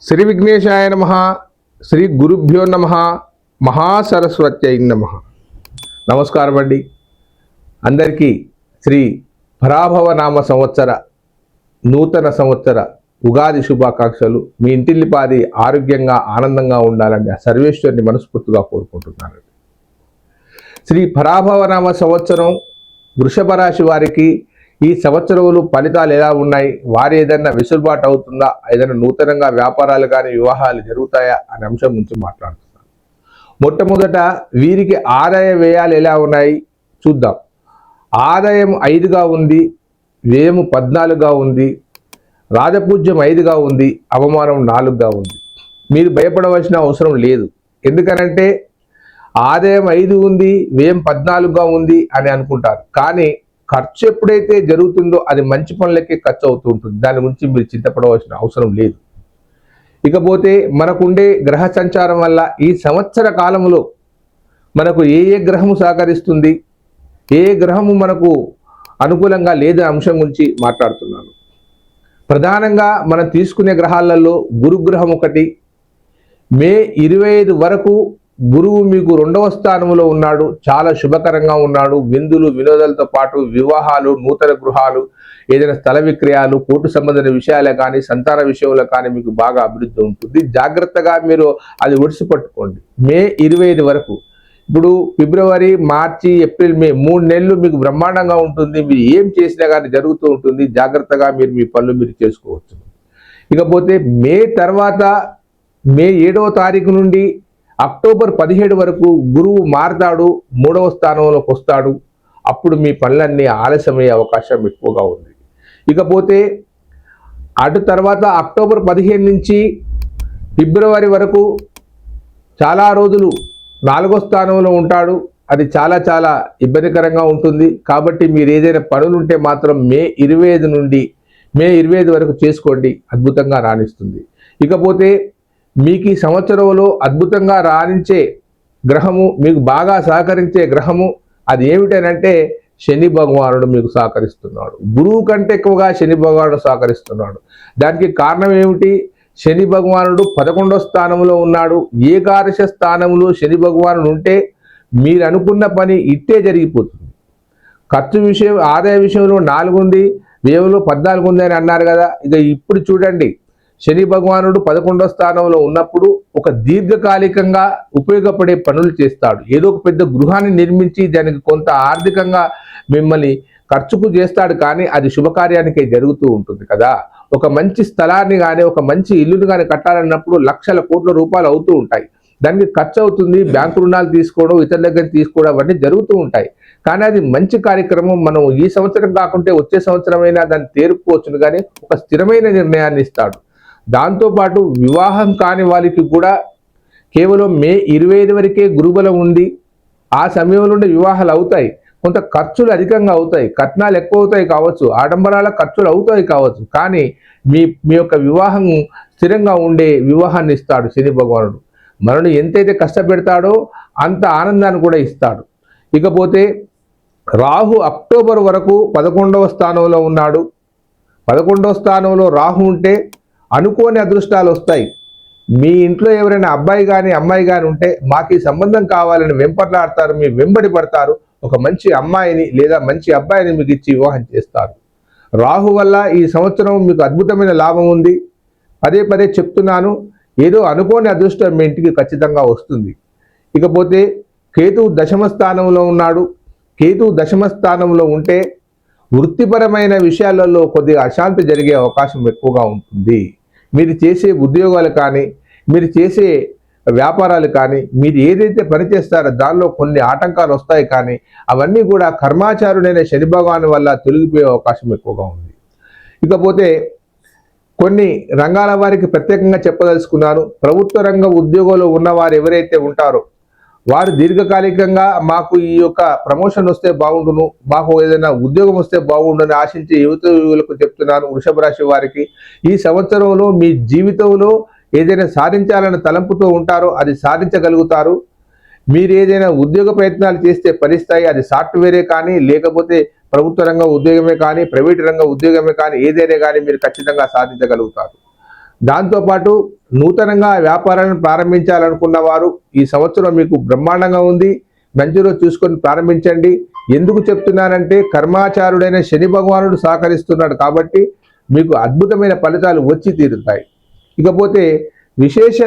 శ్రీ విఘ్నేశాయ నమః. శ్రీ గురుభ్యో నమః. మహాసరస్వత్యై నమః. నమస్కారం అండి. అందరికీ శ్రీ పరాభవ నామ సంవత్సర నూతన సంవత్సర ఉగాది శుభాకాంక్షలు. మీ ఇంటిల్లిపాది ఆరోగ్యంగా ఆనందంగా ఉండాలని ఆ సర్వేశ్వరుని మనస్ఫూర్తిగా కోరుకుంటున్నాను. శ్రీ పరాభవ నామ సంవత్సరం వృషభ రాశి వారికి ఈ సంవత్సరంలో ఫలితాలు ఎలా ఉన్నాయి, వారు ఏదైనా వెసులుబాటు అవుతుందా, ఏదైనా నూతనంగా వ్యాపారాలు కానీ వివాహాలు జరుగుతాయా అనే అంశం గురించి మాట్లాడుతున్నాను. మొట్టమొదట వీరికి ఆదాయ వ్యయాలు ఎలా ఉన్నాయి చూద్దాం. ఆదాయం 5గా ఉంది, వ్యయం 14గా ఉంది, రాజపూజ్యం 5గా ఉంది, అవమానం 4గా ఉంది. మీరు భయపడవలసిన అవసరం లేదు. ఎందుకనంటే ఆదాయం 5 ఉంది, వ్యయం 14గా ఉంది అని అనుకుంటారు. కానీ ఖర్చు ఎప్పుడైతే జరుగుతుందో అది మంచి పనులకే ఖర్చు అవుతూ ఉంటుంది. దాని గురించి మీరు చింతపడవలసిన అవసరం లేదు. ఇకపోతే మనకుండే గ్రహ సంచారం వల్ల ఈ సంవత్సర కాలంలో మనకు ఏ గ్రహము సహకరిస్తుంది, ఏ గ్రహము మనకు అనుకూలంగా లేదనే అంశం గురించి మాట్లాడుతున్నాను. ప్రధానంగా మనం తీసుకునే గ్రహాలలో గురుగ్రహం ఒకటి. మే 25 వరకు గురువు మీకు 2వ స్థానంలో ఉన్నాడు. చాలా శుభకరంగా ఉన్నాడు. విందులు వినోదాలతో పాటు వివాహాలు, నూతన గృహాలు, ఏదైనా స్థల విక్రయాలు, కోర్టు సంబంధించిన విషయాలే కానీ సంతాన విషయంలో కానీ మీకు బాగా అభివృద్ధి ఉంటుంది. జాగ్రత్తగా మీరు అది ఒడిసి పట్టుకోండి. మే 25 వరకు. ఇప్పుడు ఫిబ్రవరి, మార్చి, ఏప్రిల్, మే 3 నెలలు మీకు బ్రహ్మాండంగా ఉంటుంది. మీరు ఏం చేసినా కానీ జరుగుతూ ఉంటుంది. జాగ్రత్తగా మీరు మీ పనులు మీరు చేసుకోవచ్చు. ఇకపోతే మే తర్వాత మే 7వ తారీఖు నుండి అక్టోబర్ 17 వరకు గురువు మారతాడు, 3వ స్థానంలోకి వస్తాడు. అప్పుడు మీ పనులన్నీ ఆలస్యమయ్యే అవకాశం ఎక్కువగా ఉంది. ఇకపోతే అటు తర్వాత అక్టోబర్ 15 నుంచి ఫిబ్రవరి వరకు చాలా రోజులు 4వ స్థానంలో ఉంటాడు. అది చాలా చాలా ఇబ్బందికరంగా ఉంటుంది. కాబట్టి మీరు ఏదైనా పనులు ఉంటే మాత్రం మే 25 నుండి మే 25 వరకు చేసుకోండి. అద్భుతంగా రాణిస్తుంది. ఇకపోతే మీకు ఈ సంవత్సరంలో అద్భుతంగా రాణించే గ్రహము, మీకు బాగా సహకరించే గ్రహము అది ఏమిటనంటే శని భగవానుడు మీకు సహకరిస్తున్నాడు. గురువు కంటే ఎక్కువగా శని భగవానుడు సహకరిస్తున్నాడు. దానికి కారణం ఏమిటి? శని భగవానుడు 11వ స్థానంలో ఉన్నాడు. ఏకాదశ స్థానంలో శని భగవానుడు ఉంటే మీరు అనుకున్న పని ఇట్టే జరిగిపోతుంది. ఖర్చు విషయం, ఆదాయ విషయంలో 4 ఉంది, వ్యయంలో 14 ఉంది అని అన్నారు కదా. ఇక ఇప్పుడు చూడండి, శని భగవానుడు 11వ స్థానంలో ఉన్నప్పుడు ఒక దీర్ఘకాలికంగా ఉపయోగపడే పనులు చేస్తాడు. ఏదో ఒక పెద్ద గృహాన్ని నిర్మించి దానికి కొంత ఆర్థికంగా మిమ్మల్ని ఖర్చుకు చేస్తాడు. కానీ అది శుభకార్యానికే జరుగుతూ ఉంటుంది కదా. ఒక మంచి స్థలాన్ని కానీ ఒక మంచి ఇల్లుని కానీ కట్టాలన్నప్పుడు లక్షల కోట్ల రూపాయలు అవుతూ ఉంటాయి. దానికి ఖర్చు అవుతుంది. బ్యాంకు రుణాలు తీసుకోవడం, ఇతరుల దగ్గర తీసుకోవడం అవన్నీ జరుగుతూ ఉంటాయి. కానీ అది మంచి కార్యక్రమం. మనం ఈ సంవత్సరం కాకుంటే వచ్చే సంవత్సరమైనా దాన్ని తేరుకోవచ్చును. కానీ ఒక స్థిరమైన నిర్ణయాన్ని ఇస్తాడు. దాంతోపాటు వివాహం కాని వాళ్ళకి కూడా కేవలం మే 25 వరకే గురుబలం ఉంది. ఆ సమయంలోనే వివాహాలు అవుతాయి. కొంత ఖర్చులు అధికంగా అవుతాయి, కట్నాలు ఎక్కువ అవుతాయి కావచ్చు, ఆడంబరాల ఖర్చులు అవుతాయి కావచ్చు. కానీ మీ యొక్క వివాహం స్థిరంగా ఉండే వివాహాన్ని ఇస్తాడు శని భగవానుడు. మనల్ని ఎంతైతే కష్టపెడతాడో అంత ఆనందాన్ని కూడా ఇస్తాడు. ఇకపోతే రాహు అక్టోబర్ వరకు 11వ స్థానంలో ఉన్నాడు. 11వ స్థానంలో రాహు ఉంటే అనుకోని అదృష్టాలు వస్తాయి. మీ ఇంట్లో ఎవరైనా అబ్బాయి కానీ అమ్మాయి కానీ ఉంటే మాకు ఈ సంబంధం కావాలని వెంపట్లాడతారు, మీ వెంబడి పడతారు. ఒక మంచి అమ్మాయిని లేదా మంచి అబ్బాయిని మీకు ఇచ్చి వివాహం చేస్తారు. రాహు వల్ల ఈ సంవత్సరం మీకు అద్భుతమైన లాభం ఉంది. పదే పదే చెప్తున్నాను, ఏదో అనుకోని అదృష్టం మీ ఇంటికి ఖచ్చితంగా వస్తుంది. ఇకపోతే కేతువు 10వ స్థానంలో ఉన్నాడు. కేతువు 10వ స్థానంలో ఉంటే వృత్తిపరమైన విషయాలలో కొద్దిగా అశాంతి జరిగే అవకాశం ఎక్కువగా ఉంటుంది. మీరు చేసే ఉద్యోగాలు కానీ, మీరు చేసే వ్యాపారాలు కానీ, మీరు ఏదైతే పని చేస్తారో దానిలో కొన్ని ఆటంకాలు వస్తాయి. కానీ అవన్నీ కూడా కర్మాచారుడైన శని భగవాను వల్ల తొలగిపోయే అవకాశం ఎక్కువగా ఉంది. ఇకపోతే కొన్ని రంగాల వారికి ప్రత్యేకంగా చెప్పదలుచుకున్నాను. ప్రభుత్వ రంగ ఉద్యోగంలో ఉన్నవారు ఎవరైతే ఉంటారో వారు దీర్ఘకాలికంగా మాకు ఈ యొక్క ప్రమోషన్ వస్తే బాగుండును, మాకు ఏదైనా ఉద్యోగం వస్తే బాగుండును ఆశించే యువకులకు చెప్తున్నాను. వృషభ రాశి వారికి ఈ సంవత్సరంలో మీ జీవితంలో ఏదైనా సాధించాలన్న తలంపుతో ఉంటారో అది సాధించగలుగుతారు. మీరు ఏదైనా ఉద్యోగ ప్రయత్నాలు చేస్తే ఫలిస్తాయి. అది సాఫ్ట్వేరే కానీ, లేకపోతే ప్రభుత్వ రంగ ఉద్యోగమే కానీ, ప్రైవేట్ రంగ ఉద్యోగమే కానీ, ఏదైనా కానీ మీరు ఖచ్చితంగా సాధించగలుగుతారు. దాంతోపాటు నూతనంగా వ్యాపారాలను ప్రారంభించాలనుకున్న వారు ఈ సంవత్సరం మీకు బ్రహ్మాండంగా ఉంది. మంచి రోజు చూసుకొని ప్రారంభించండి. ఎందుకు చెప్తున్నానంటే కర్మాచారుడైన శని భగవానుడు సహకరిస్తున్నాడు కాబట్టి మీకు అద్భుతమైన ఫలితాలు వచ్చి తీరుతాయి. ఇకపోతే విశేష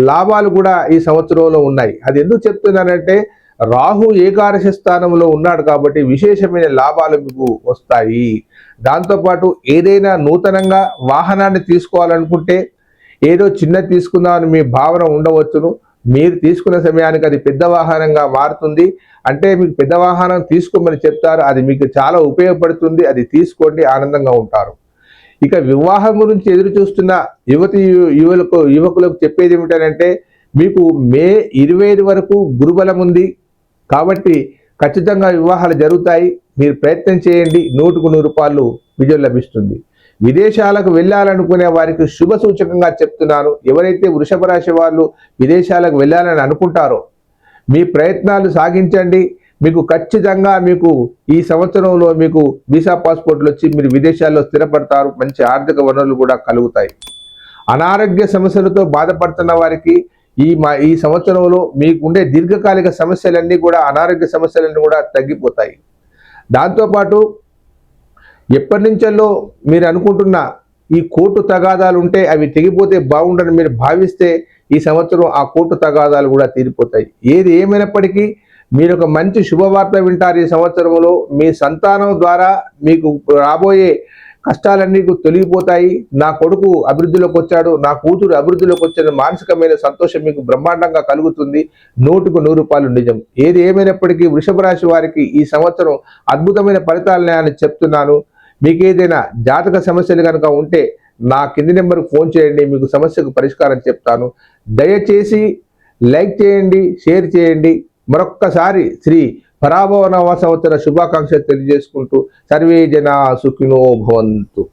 లాభాలు కూడా ఈ సంవత్సరంలో ఉన్నాయి. అది ఎందుకు చెప్తున్నానంటే రాహు ఏకాదశ స్థానంలో ఉన్నాడు కాబట్టి విశేషమైన లాభాలు మీకు వస్తాయి. దాంతోపాటు ఏదైనా నూతనంగా వాహనాన్ని తీసుకోవాలనుకుంటే ఏదో చిన్నది తీసుకుందామని మీ భావన ఉండవచ్చును. మీరు తీసుకున్న సమయానికి అది పెద్ద వాహనంగా మారుతుంది. అంటే మీకు పెద్ద వాహనం తీసుకోమని చెప్తారు, అది మీకు చాలా ఉపయోగపడుతుంది. అది తీసుకోండి, ఆనందంగా ఉంటారు. ఇక వివాహం గురించి ఎదురు చూస్తున్న యువకులకు చెప్పేది ఏమిటంటే మీకు మే 25 వరకు గురుబలం ఉంది కాబట్టి ఖచ్చితంగా వివాహాలు జరుగుతాయి. మీరు ప్రయత్నం చేయండి, 100కు 100 రూపాయలు విజయం లభిస్తుంది. విదేశాలకు వెళ్ళాలనుకునే వారికి శుభ సూచకంగా చెప్తున్నాను. ఎవరైతే వృషభ రాశి వాళ్ళు విదేశాలకు వెళ్ళాలని అనుకుంటారో మీ ప్రయత్నాలు సాగించండి. మీకు ఖచ్చితంగా మీకు ఈ సంవత్సరంలో మీకు వీసా పాస్పోర్ట్లు వచ్చి మీరు విదేశాల్లో స్థిరపడతారు. మంచి ఆర్థిక వనరులు కూడా కలుగుతాయి. అనారోగ్య సమస్యలతో బాధపడుతున్న వారికి ఈ సంవత్సరంలో మీకుండే దీర్ఘకాలిక సమస్యలన్నీ కూడా అనారోగ్య సమస్యలన్నీ కూడా తగ్గిపోతాయి. దాంతోపాటు ఎప్పటి నుంచో మీరు అనుకుంటున్న ఈ కోర్టు తగాదాలు ఉంటే అవి తెగిపోతే బాగుండని మీరు భావిస్తే ఈ సంవత్సరం ఆ కోర్టు తగాదాలు కూడా తీరిపోతాయి. ఏది ఏమైనప్పటికీ మీరు ఒక మంచి శుభవార్త వింటారు. ఈ సంవత్సరంలో మీ సంతానం ద్వారా మీకు రాబోయే కష్టాలన్నీ తొలగిపోతాయి. నా కొడుకు అభివృద్ధిలోకి వచ్చాడు, నా కూతురు అభివృద్ధిలోకి వచ్చాడు, మానసికమైన సంతోషం మీకు బ్రహ్మాండంగా కలుగుతుంది. 100కు 100 రూపాయలు నిజం. ఏది ఏమైనప్పటికీ వృషభ రాశి వారికి ఈ సంవత్సరం అద్భుతమైన ఫలితాలనే అని చెప్తున్నాను. మీకు ఏదైనా జాతక సమస్యలు కనుక ఉంటే నా కింది నెంబర్కి ఫోన్ చేయండి, మీకు సమస్యకు పరిష్కారం చెప్తాను. దయచేసి లైక్ చేయండి, షేర్ చేయండి. మరొక్కసారి శ్రీ పరాభవ నవ సంవత్సర శుభాకాంక్షలు తెలియజేసుకుంటూ సర్వే జనా సుఖినో భవంతు.